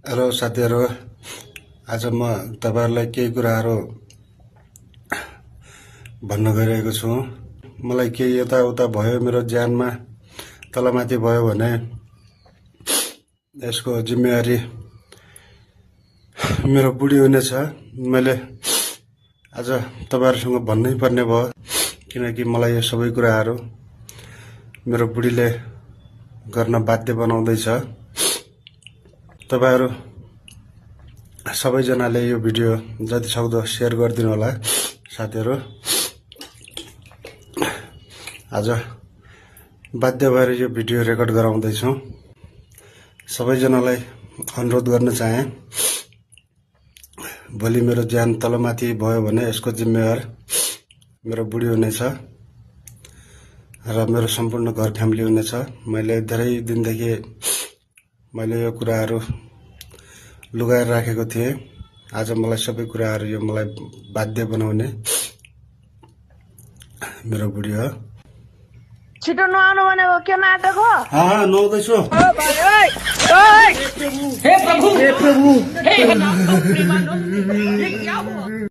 Hello साथीहरु, आज म तपाईहरुलाई केही कुराहरु भन्न गइरहेको छु। मलाई केही यताउता भयो मेरो ज्यानमा तलमाथि भयो भने यसको जिम्मेवारी मेरो बुढी हुनेछ। मैले आज तपाईहरुसँग भन्नै पर्ने भयो किनकि मलाई यो सबै कुराहरु मेरो बुढीले गर्न बाध्य बनाउँदैछ। तपाईहरु सबैजनाले यो भिडियो जति सक्दो शेयर गरिदिनु होला साथीहरु। आज बाध्य भएर यो भिडियो रेकर्ड गराउँदै छु। सबैजनालाई अनुरोध गर्न चाहे, भोलि मेरो ज्यान तलमाथि भयो भने यसको जिम्मेवार मेरो बुढी हुनेछ र मेरो सम्पूर्ण घर फ्यामिली हुनेछ। मैले धेरै दिनदेखि मैले यो कुराहरु लुगाएर राखेको थिएँ। आज मलाई सबै कुराहरु यो मलाई बाध्य बनाउने मेरो बुढी हो। छिटो नआउनु भनेको के नाटक हो? नुहाउँदै छु। हे प्रभु हे प्रभु हे प्रभु